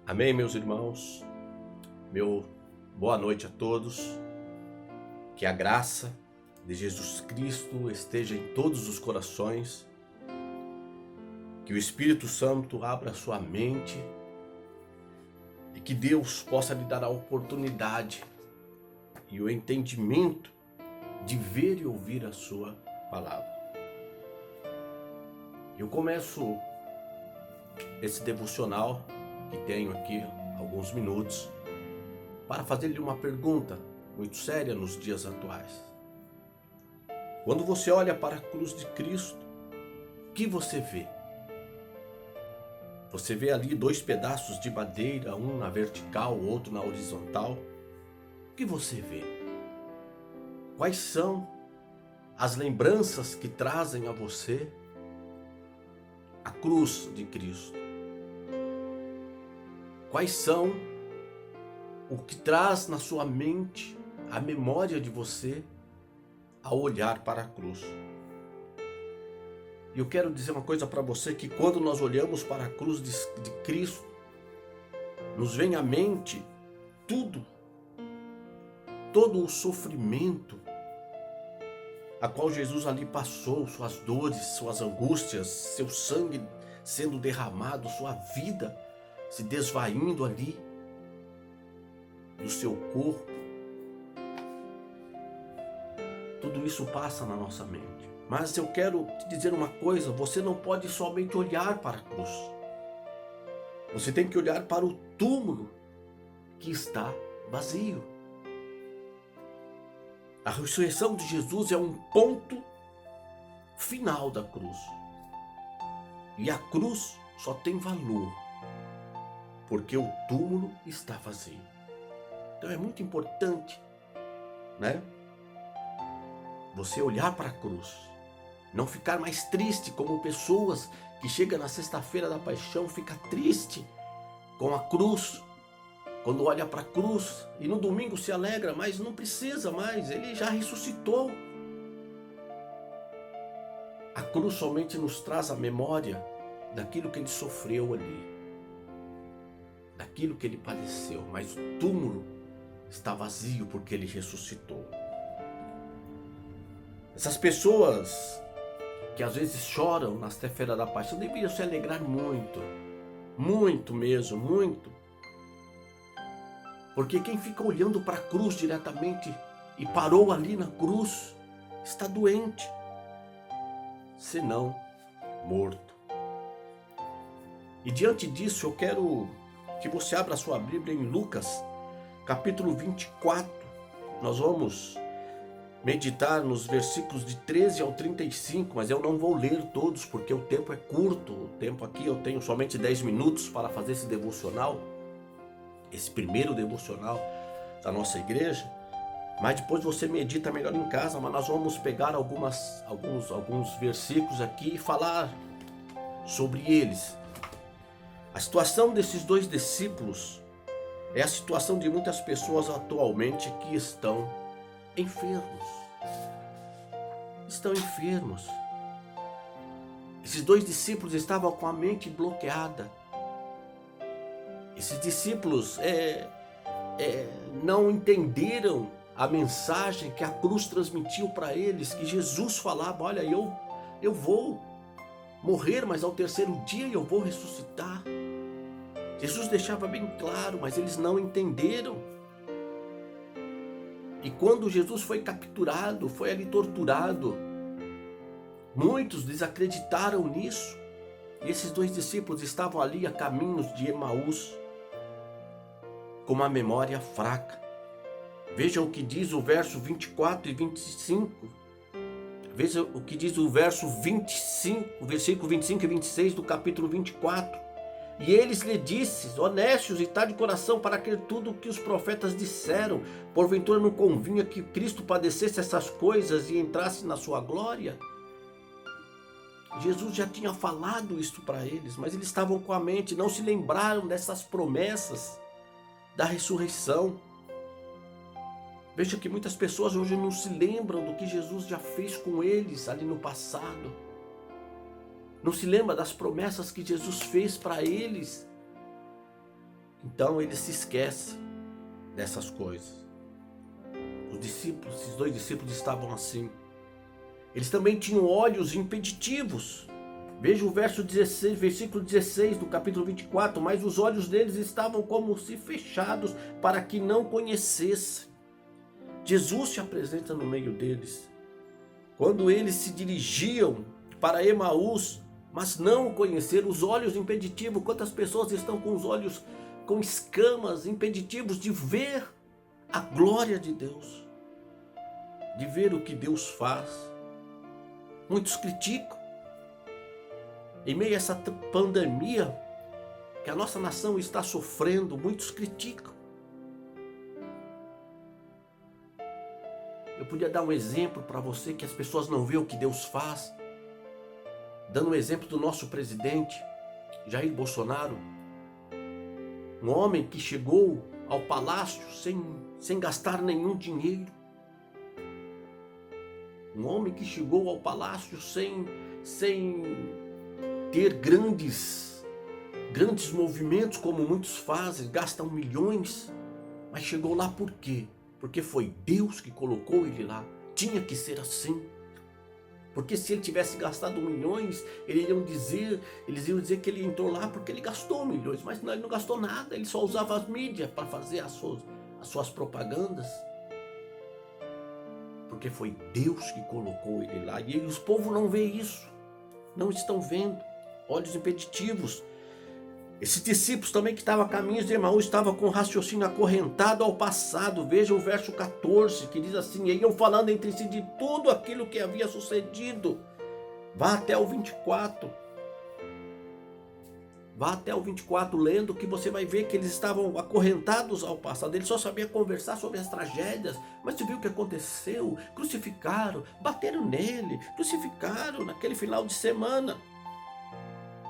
Amém, meus irmãos. Boa noite a todos. Que a graça de Jesus Cristo esteja em todos os corações. Que o Espírito Santo abra sua mente e que Deus possa lhe dar a oportunidade e o entendimento de ver e ouvir a sua palavra. Eu começo esse devocional que tenho aqui alguns minutos para fazer-lhe uma pergunta muito séria nos dias atuais. Quando você olha para a cruz de Cristo, o que você vê? Você vê ali dois pedaços de madeira, um na vertical, o outro na horizontal. O que você vê? Quais são as lembranças que trazem a você a cruz de Cristo? Quais são o que traz na sua mente a memória de você ao olhar para a cruz? E eu quero dizer uma coisa para você, que quando nós olhamos para a cruz de Cristo, nos vem à mente todo o sofrimento a qual Jesus ali passou, suas dores, suas angústias, seu sangue sendo derramado, sua vida se desvaindo ali do seu corpo. Tudo isso passa na nossa mente. Mas eu quero te dizer uma coisa: você não pode somente olhar para a cruz. Você tem que olhar para o túmulo que está vazio. A ressurreição de Jesus é um ponto final da cruz. E a cruz só tem valor porque o túmulo está vazio. Então é muito importante, você olhar para a cruz, não ficar mais triste como pessoas que chegam na sexta-feira da paixão, fica triste com a cruz, quando olha para a cruz, e no domingo se alegra, mas não precisa mais, ele já ressuscitou. A cruz somente nos traz a memória daquilo que ele sofreu ali, daquilo que ele padeceu, mas o túmulo está vazio porque ele ressuscitou. Essas pessoas que às vezes choram na sexta-feira da paixão deveriam se alegrar muito, muito mesmo, muito. Porque quem fica olhando para a cruz diretamente e parou ali na cruz está doente, senão morto. E diante disso eu quero que você abra a sua Bíblia em Lucas, capítulo 24. Nós vamos meditar nos versículos de 13 ao 35, mas eu não vou ler todos porque o tempo é curto. O tempo aqui, eu tenho somente 10 minutos para fazer esse devocional, esse primeiro devocional da nossa igreja. Mas depois você medita melhor em casa, mas nós vamos pegar alguns versículos aqui e falar sobre eles. A situação desses dois discípulos é a situação de muitas pessoas atualmente que estão enfermos. Estão enfermos. Esses dois discípulos estavam com a mente bloqueada. Esses discípulos não entenderam a mensagem que a cruz transmitiu para eles, que Jesus falava: olha, eu vou morrer, mas ao terceiro dia eu vou ressuscitar. Jesus deixava bem claro, mas eles não entenderam. E quando Jesus foi capturado, foi ali torturado, muitos desacreditaram nisso. E esses dois discípulos estavam ali a caminhos de Emaús, com uma memória fraca. Veja o que diz o verso 24 e 25. Veja o que diz o verso 25, o versículo 25 e 26 do capítulo 24. E eles lhe disseram: honestos, e está de coração para crer tudo o que os profetas disseram. Porventura não convinha que Cristo padecesse essas coisas e entrasse na sua glória? Jesus já tinha falado isso para eles, mas eles estavam com a mente, não se lembraram dessas promessas da ressurreição. Veja que muitas pessoas hoje não se lembram do que Jesus já fez com eles ali no passado. Não se lembra das promessas que Jesus fez para eles. Então ele se esquece dessas coisas. Os discípulos, esses 2 discípulos estavam assim. Eles também tinham olhos impeditivos. Veja o versículo 16 do capítulo 24. Mas os olhos deles estavam como se fechados, para que não conhecessem. Jesus se apresenta no meio deles. Quando eles se dirigiam para Emaús, mas não o conheceram, os olhos impeditivos. Quantas pessoas estão com os olhos com escamas, impeditivos de ver a glória de Deus, de ver o que Deus faz. Muitos criticam. Em meio a essa pandemia que a nossa nação está sofrendo, muitos criticam. Eu podia dar um exemplo para você que as pessoas não veem o que Deus faz. Dando um exemplo do nosso presidente, Jair Bolsonaro. Um homem que chegou ao palácio sem gastar nenhum dinheiro. Um homem que chegou ao palácio sem ter grandes movimentos como muitos fazem, gastam milhões. Mas chegou lá por quê? Porque foi Deus que colocou ele lá. Tinha que ser assim. Porque se ele tivesse gastado milhões, eles iam dizer que ele entrou lá porque ele gastou milhões. Mas não, ele não gastou nada, ele só usava as mídias para fazer as suas propagandas. Porque foi Deus que colocou ele lá. E os povos não veem isso. Não estão vendo. Olhos impeditivos. Esses discípulos também que estavam a caminho de Emaús estavam com o raciocínio acorrentado ao passado. Veja o verso 14 que diz assim: e iam falando entre si de tudo aquilo que havia sucedido. Vá até o 24. Vá até o 24 lendo, que você vai ver que eles estavam acorrentados ao passado. Eles só sabiam conversar sobre as tragédias. Mas você viu o que aconteceu? Crucificaram, bateram nele, crucificaram naquele final de semana.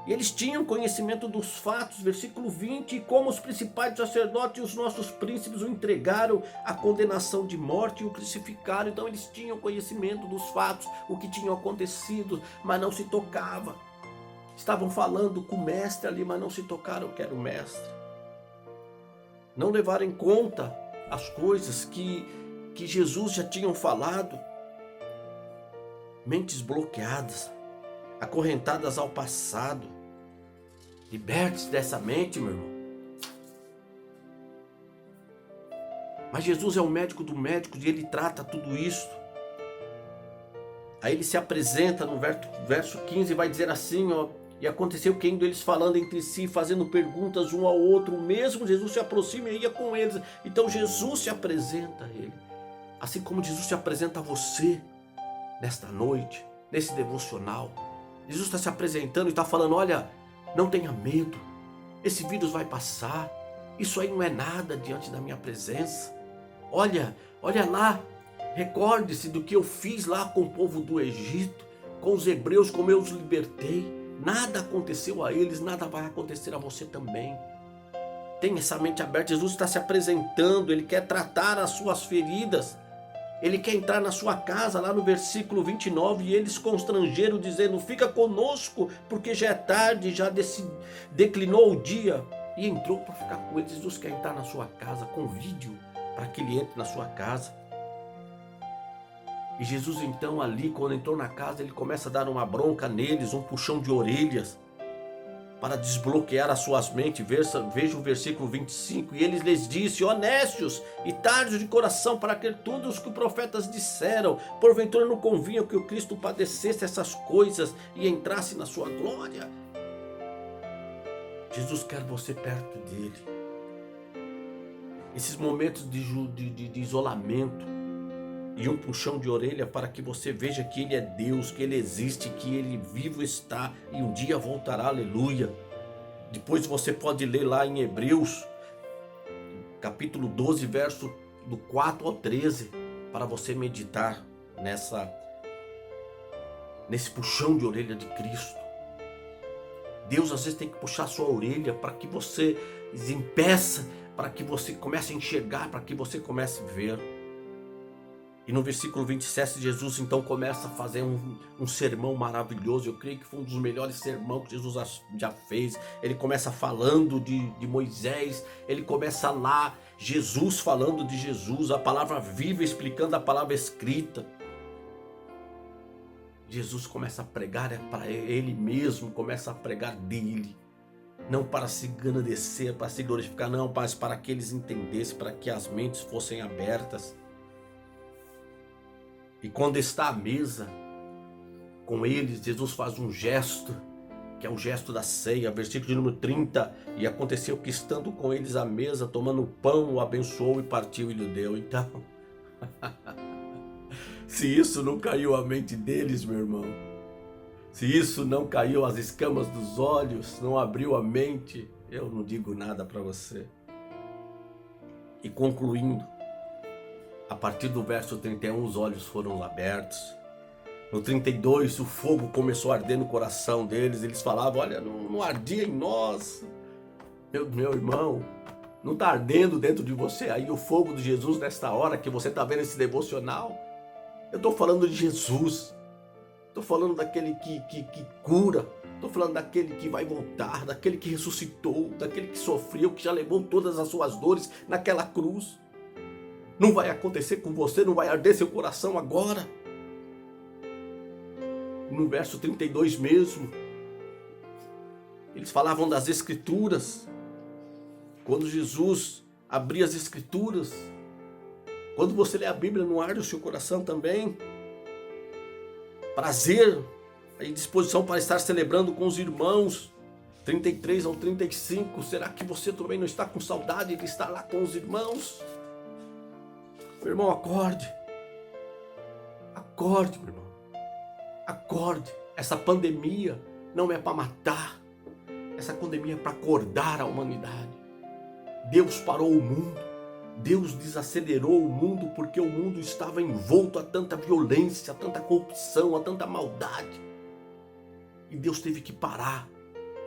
E eles tinham conhecimento dos fatos, versículo 20, e como os principais sacerdotes e os nossos príncipes o entregaram à condenação de morte e o crucificaram. Então eles tinham conhecimento dos fatos, o que tinha acontecido, mas não se tocava. Estavam falando com o mestre ali, mas não se tocaram que era o mestre. Não levaram em conta as coisas que Jesus já tinha falado. Mentes bloqueadas, acorrentadas ao passado. Liberte-se dessa mente, meu irmão. Mas Jesus é o médico do médico e ele trata tudo isso. Aí ele se apresenta no verso 15 e vai dizer assim, ó: e aconteceu que indo eles falando entre si, fazendo perguntas um ao outro, mesmo Jesus se aproxima e ia com eles. Então Jesus se apresenta a ele. Assim como Jesus se apresenta a você nesta noite, nesse devocional. Jesus está se apresentando e está falando: olha, não tenha medo, esse vírus vai passar, isso aí não é nada diante da minha presença. Olha lá, recorde-se do que eu fiz lá com o povo do Egito, com os hebreus, como eu os libertei. Nada aconteceu a eles, nada vai acontecer a você também. Tenha essa mente aberta. Jesus está se apresentando, ele quer tratar as suas feridas. Ele quer entrar na sua casa, lá no versículo 29, e eles constrangeram, dizendo: fica conosco, porque já é tarde, já declinou o dia. E entrou para ficar com eles. Jesus quer entrar na sua casa, convide-o para que ele entre na sua casa. E Jesus então ali, quando entrou na casa, ele começa a dar uma bronca neles, um puxão de orelhas, para desbloquear as suas mentes. Veja o versículo 25. E eles lhes disse: honestos e tardos de coração, para crer tudo os que os profetas disseram. Porventura não convinha que o Cristo padecesse essas coisas e entrasse na sua glória? Jesus quer você perto dele. Esses momentos de isolamento e um puxão de orelha para que você veja que ele é Deus, que ele existe, que ele vivo está e um dia voltará, aleluia. Depois você pode ler lá em Hebreus, capítulo 12, verso do 4 ao 13, para você meditar nesse puxão de orelha de Cristo. Deus às vezes tem que puxar a sua orelha para que você impeça, para que você comece a enxergar, para que você comece a ver. E no versículo 27, Jesus então começa a fazer um sermão maravilhoso. Eu creio que foi um dos melhores sermões que Jesus já fez. Ele começa falando de Moisés, ele começa lá, Jesus falando de Jesus, a palavra viva explicando a palavra escrita. Jesus começa a pregar para ele mesmo, começa a pregar dele. Não para se engrandecer, para se glorificar, não, mas para que eles entendessem, para que as mentes fossem abertas. E quando está à mesa com eles, Jesus faz um gesto, que é o gesto da ceia, versículo de número 30. E aconteceu que estando com eles à mesa, tomando o pão, o abençoou e partiu e lhe deu. Então, se isso não caiu à mente deles, meu irmão, se isso não caiu às escamas dos olhos, não abriu a mente, eu não digo nada para você. E concluindo, a partir do verso 31, os olhos foram abertos. No 32, o fogo começou a arder no coração deles. Eles falavam, olha, não ardia em nós. Meu irmão, não está ardendo dentro de você aí o fogo de Jesus nesta hora que você está vendo esse devocional? Eu estou falando de Jesus. Estou falando daquele que cura. Estou falando daquele que vai voltar, daquele que ressuscitou, daquele que sofreu, que já levou todas as suas dores naquela cruz. Não vai acontecer com você, não vai arder seu coração agora. No verso 32 mesmo, eles falavam das escrituras. Quando Jesus abria as escrituras, quando você lê a Bíblia, não arde o seu coração também? Prazer e disposição para estar celebrando com os irmãos. 33 ao 35, será que você também não está com saudade de estar lá com os irmãos? Meu irmão, acorde. Acorde, meu irmão. Acorde. Essa pandemia não é para matar. Essa pandemia é para acordar a humanidade. Deus parou o mundo. Deus desacelerou o mundo porque o mundo estava envolto a tanta violência, a tanta corrupção, a tanta maldade. E Deus teve que parar.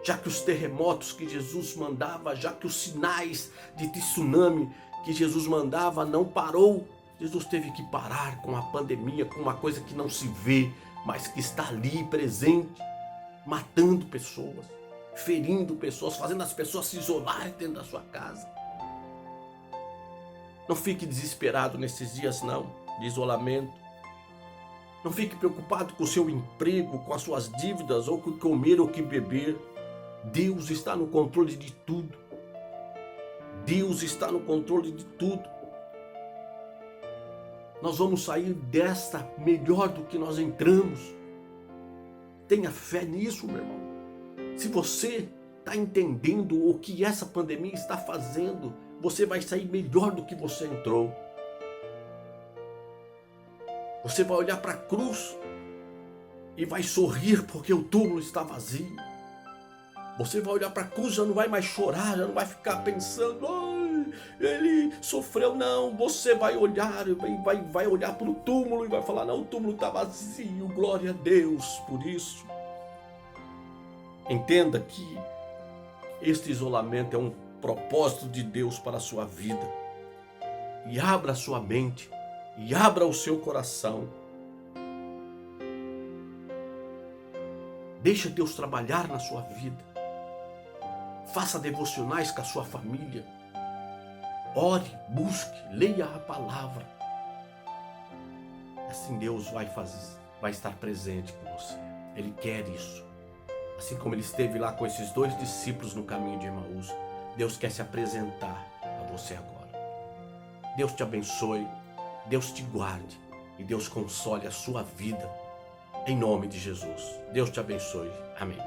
Já que os terremotos que Jesus mandava, já que os sinais de tsunami que Jesus mandava não parou, Jesus teve que parar com a pandemia, com uma coisa que não se vê, mas que está ali presente, matando pessoas, ferindo pessoas, fazendo as pessoas se isolarem dentro da sua casa. Não fique desesperado nesses dias não, de isolamento. Não fique preocupado com o seu emprego, com as suas dívidas, ou com comer ou que beber. Deus está no controle de tudo. Deus está no controle de tudo. Nós vamos sair desta melhor do que nós entramos. Tenha fé nisso, meu irmão. Se você está entendendo o que essa pandemia está fazendo, você vai sair melhor do que você entrou. Você vai olhar para a cruz e vai sorrir porque o túmulo está vazio. Você vai olhar para a cruz, já não vai mais chorar, já não vai ficar pensando, ai, ele sofreu, não. Você vai olhar, vai olhar para o túmulo e vai falar, não, o túmulo está vazio, glória a Deus por isso. Entenda que este isolamento é um propósito de Deus para a sua vida. E abra a sua mente, e abra o seu coração. Deixa Deus trabalhar na sua vida. Faça devocionais com a sua família. Ore, busque, leia a palavra. Assim Deus vai estar presente com você. Ele quer isso. Assim como ele esteve lá com esses 2 discípulos no caminho de Emaús, Deus quer se apresentar a você agora. Deus te abençoe, Deus te guarde e Deus console a sua vida. Em nome de Jesus. Deus te abençoe. Amém.